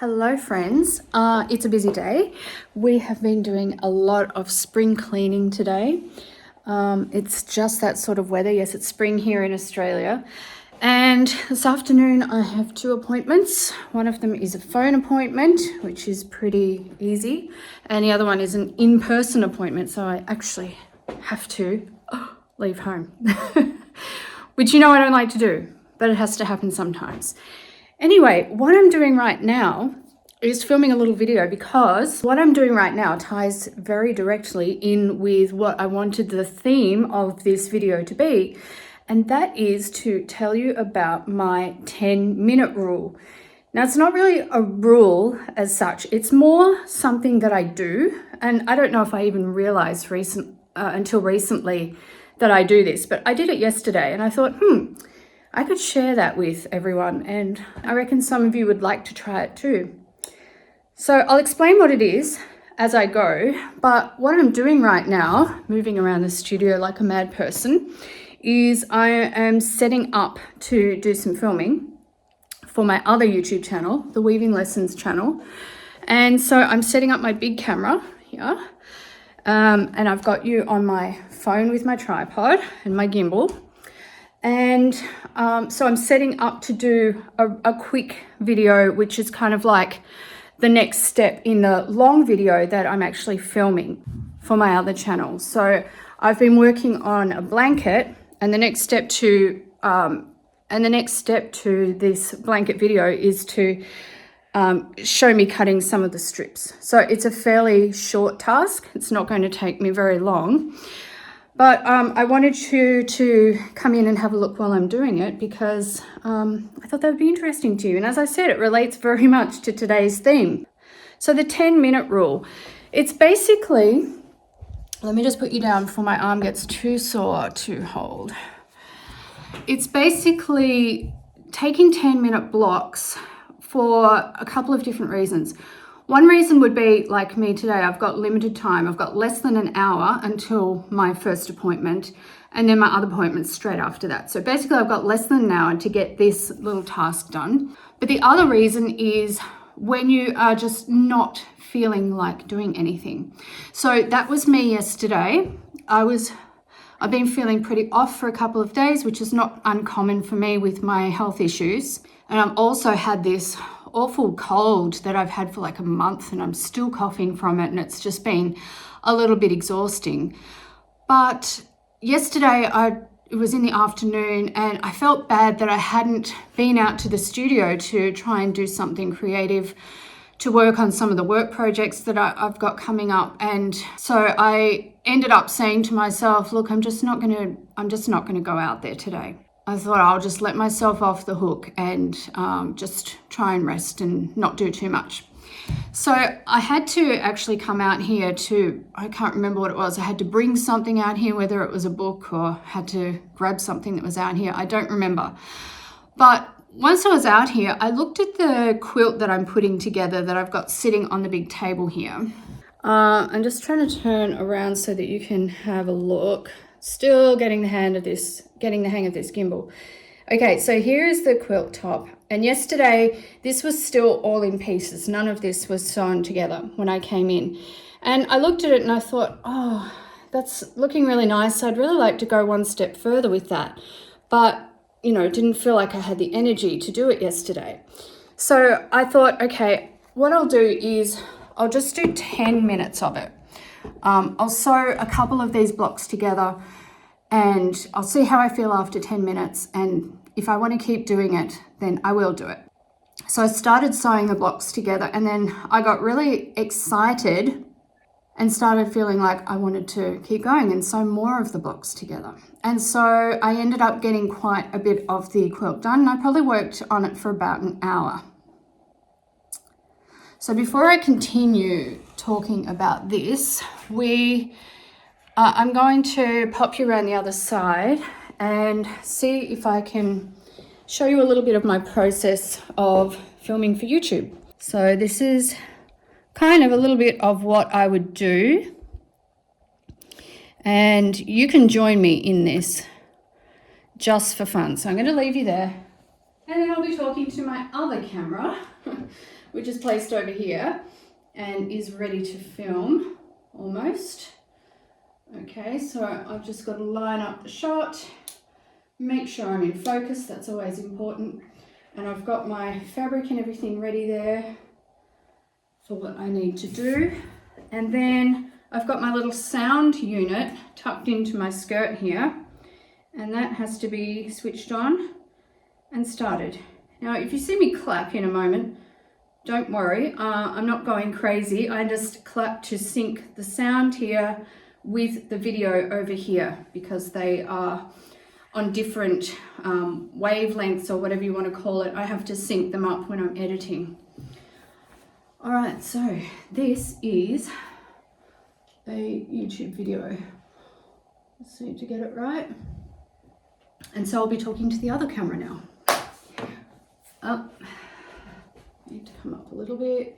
Hello friends, it's a busy day. We have been doing a lot of spring cleaning today. It's just that sort of weather. Yes, it's spring here in Australia. And this afternoon I have two appointments. One of them is a phone appointment, which is pretty easy. And the other one is an in-person appointment. So I actually have to leave home, which I don't like to do, but it has to happen sometimes. Anyway, what I'm doing right now is filming a little video because what I'm doing right now ties very directly in with what I wanted the theme of this video to be. And that is to tell you about my 10-minute rule. Now, it's not really a rule as such. It's more something that I do. And I don't know if I even realized until recently that I do this, but I did it yesterday and I thought, I could share that with everyone, and I reckon some of you would like to try it too. So I'll explain what it is as I go, but what I'm doing right now, moving around the studio like a mad person, is I am setting up to do some filming for my other YouTube channel, the Weaving Lessons channel. And so I'm setting up my big camera here, and I've got you on my phone with my tripod and my gimbal. And so I'm setting up to do a quick video, which is kind of like the next step in the long video that I'm actually filming for my other channel. So I've been working on a blanket, and the next step to this blanket video is to show me cutting some of the strips. So it's a fairly short task. It's not going to take me very long. But I wanted you to come in and have a look while I'm doing it because I thought that would be interesting to you. And as I said, it relates very much to today's theme. So the 10-minute rule, it's basically, let me just put you down before my arm gets too sore to hold. It's basically taking 10-minute blocks for a couple of different reasons. One reason would be, like me today, I've got limited time. I've got less than an hour until my first appointment, and then my other appointment's straight after that. So basically I've got less than an hour to get this little task done. But the other reason is when you are just not feeling like doing anything. So that was me yesterday. I've been feeling pretty off for a couple of days, which is not uncommon for me with my health issues. And I've also had this awful cold that I've had for like a month, and I'm still coughing from it, and it's just been a little bit exhausting. But yesterday it was in the afternoon, and I felt bad that I hadn't been out to the studio to try and do something creative to work on some of the work projects that I've got coming up. And so I ended up saying to myself, look, I'm just not gonna go out there today. I thought I'll just let myself off the hook and just try and rest and not do too much. So I had to actually come out here I can't remember what it was. I had to bring something out here, whether it was a book or had to grab something that was out here. I don't remember. But once I was out here, I looked at the quilt that I'm putting together that I've got sitting on the big table here. I'm just trying to turn around so that you can have a look. Still getting the hang of this gimbal. Okay, so here is the quilt top. And yesterday, this was still all in pieces. None of this was sewn together when I came in. And I looked at it and I thought, oh, that's looking really nice. I'd really like to go one step further with that. But, didn't feel like I had the energy to do it yesterday. So I thought, okay, what I'll do is I'll just do 10 minutes of it. I'll sew a couple of these blocks together and I'll see how I feel after 10 minutes. And if I want to keep doing it, then I will do it. So I started sewing the blocks together, and then I got really excited and started feeling like I wanted to keep going and sew more of the blocks together. And so I ended up getting quite a bit of the quilt done. And I probably worked on it for about an hour. So before I continue talking about this, I'm going to pop you around the other side and see if I can show you a little bit of my process of filming for YouTube. So this is kind of a little bit of what I would do, and you can join me in this just for fun. So I'm going to leave you there, and then I'll be talking to my other camera which is placed over here and is ready to film almost. Okay, so I've just got to line up the shot, make sure I'm in focus, that's always important. And I've got my fabric and everything ready there for what I need to do. And then I've got my little sound unit tucked into my skirt here, and that has to be switched on and started. Now, if you see me clap in a moment, don't worry, I'm not going crazy. I just clap to sync the sound here with the video over here because they are on different wavelengths or whatever you want to call it. I have to sync them up when I'm editing. All right, so this is a YouTube video. Let's see to get it right. And so I'll be talking to the other camera now. Up. Need to come up a little bit.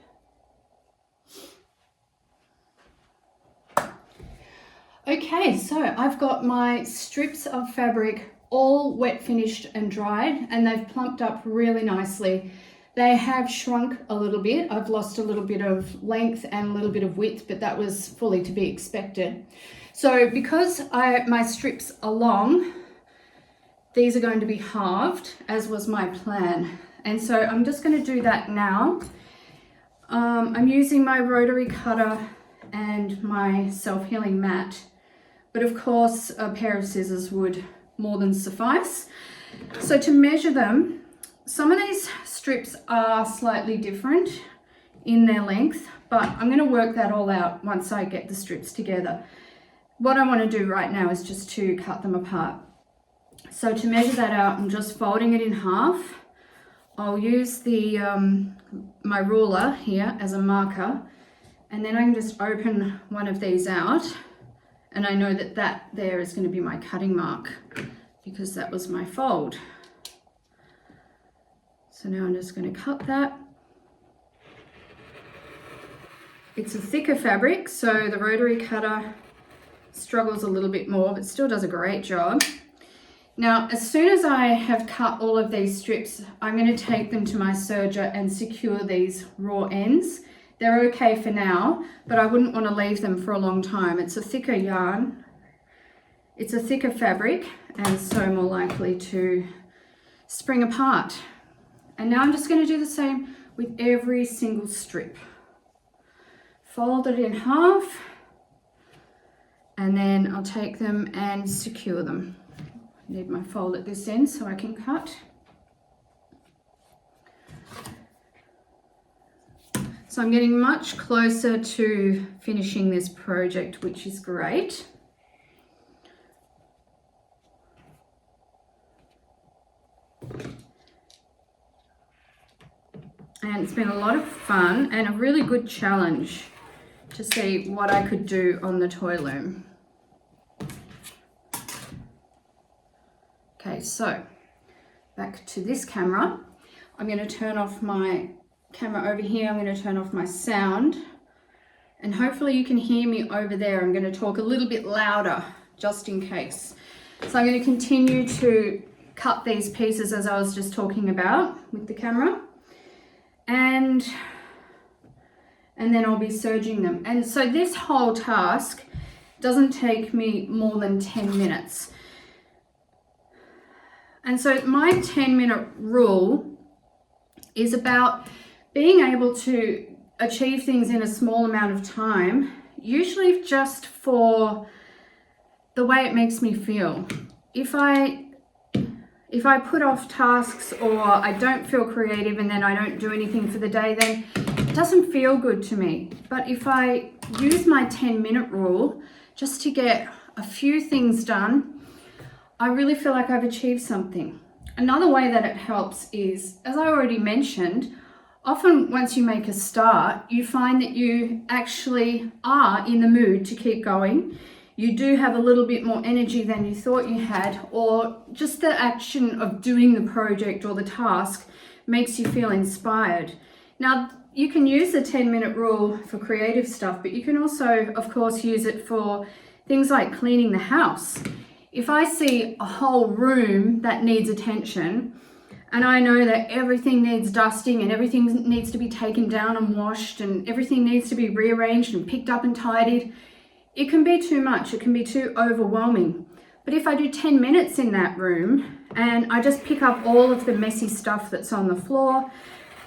Okay, so I've got my strips of fabric all wet finished and dried, and they've plumped up really nicely. They have shrunk a little bit. I've lost a little bit of length and a little bit of width, but that was fully to be expected. So because my strips are long, these are going to be halved, as was my plan. And so I'm just going to do that now. I'm using my rotary cutter and my self-healing mat, but of course a pair of scissors would more than suffice. So to measure them, some of these strips are slightly different in their length, but I'm going to work that all out once I get the strips together. What I want to do right now is just to cut them apart. So to measure that out, I'm just folding it in half. I'll use the my ruler here as a marker, and then I can just open one of these out, and I know that that there is going to be my cutting mark because that was my fold. So now I'm just going to cut that. It's a thicker fabric, so the rotary cutter struggles a little bit more, but still does a great job. Now, as soon as I have cut all of these strips, I'm going to take them to my serger and secure these raw ends. They're okay for now, but I wouldn't want to leave them for a long time. It's a thicker yarn, it's a thicker fabric, and so more likely to spring apart. And now I'm just going to do the same with every single strip. Fold it in half, and then I'll take them and secure them. I need my fold at this end so I can cut. So I'm getting much closer to finishing this project, which is great. And it's been a lot of fun and a really good challenge to see what I could do on the toy loom. Okay, so back to this camera. I'm going to turn off my camera over here. I'm going to turn off my sound, and hopefully you can hear me over there. I'm going to talk a little bit louder just in case. So I'm going to continue to cut these pieces as I was just talking about with the camera, and then I'll be serging them. And so this whole task doesn't take me more than 10 minutes. And so my 10-minute rule is about being able to achieve things in a small amount of time, usually just for the way it makes me feel. If I put off tasks or I don't feel creative and then I don't do anything for the day, then it doesn't feel good to me. But if I use my 10-minute rule just to get a few things done, I really feel like I've achieved something. Another way that it helps is, as I already mentioned, often once you make a start, you find that you actually are in the mood to keep going. You do have a little bit more energy than you thought you had, or just the action of doing the project or the task makes you feel inspired. Now, you can use the 10-minute rule for creative stuff, but you can also, of course, use it for things like cleaning the house. If I see a whole room that needs attention and I know that everything needs dusting and everything needs to be taken down and washed and everything needs to be rearranged and picked up and tidied, it can be too much. It can be too overwhelming. But if I do 10 minutes in that room and I just pick up all of the messy stuff that's on the floor,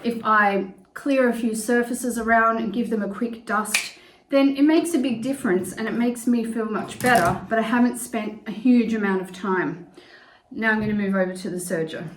if I clear a few surfaces around and give them a quick dust, then it makes a big difference and it makes me feel much better, but I haven't spent a huge amount of time. Now I'm going to move over to the serger.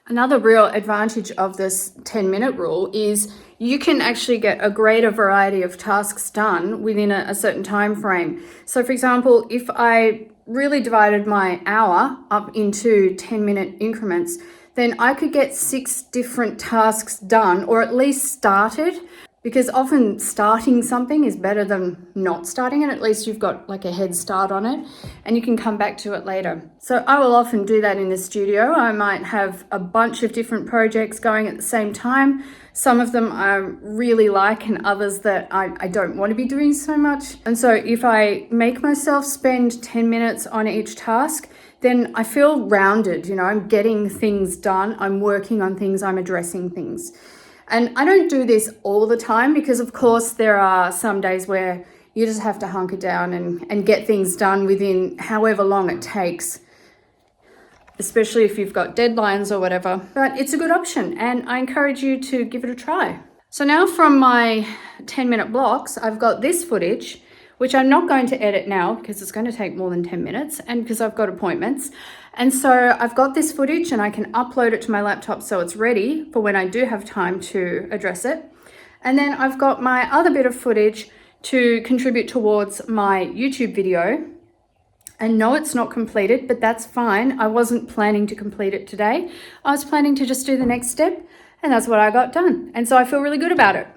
Another real advantage of this 10-minute rule is you can actually get a greater variety of tasks done within a certain time frame. So for example, if I really divided my hour up into 10-minute increments, then I could get 6 different tasks done, or at least started, because often starting something is better than not starting it. At least you've got like a head start on it and you can come back to it later. So I will often do that in the studio. I might have a bunch of different projects going at the same time. Some of them I really like and others that I don't want to be doing so much. And so if I make myself spend 10 minutes on each task, then I feel rounded. You know, I'm getting things done, I'm working on things, I'm addressing things. And I don't do this all the time because, of course, there are some days where you just have to hunker down and get things done within however long it takes, especially if you've got deadlines or whatever. But it's a good option and I encourage you to give it a try. So now from my 10-minute blocks, I've got this footage, which I'm not going to edit now because it's going to take more than 10 minutes and because I've got appointments. And so I've got this footage and I can upload it to my laptop so it's ready for when I do have time to address it. And then I've got my other bit of footage to contribute towards my YouTube video. And no, it's not completed, but that's fine. I wasn't planning to complete it today. I was planning to just do the next step, and that's what I got done. And so I feel really good about it.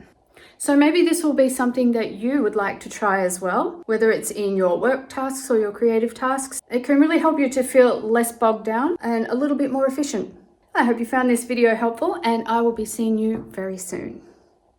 So maybe this will be something that you would like to try as well, whether it's in your work tasks or your creative tasks. It can really help you to feel less bogged down and a little bit more efficient. I hope you found this video helpful, and I will be seeing you very soon.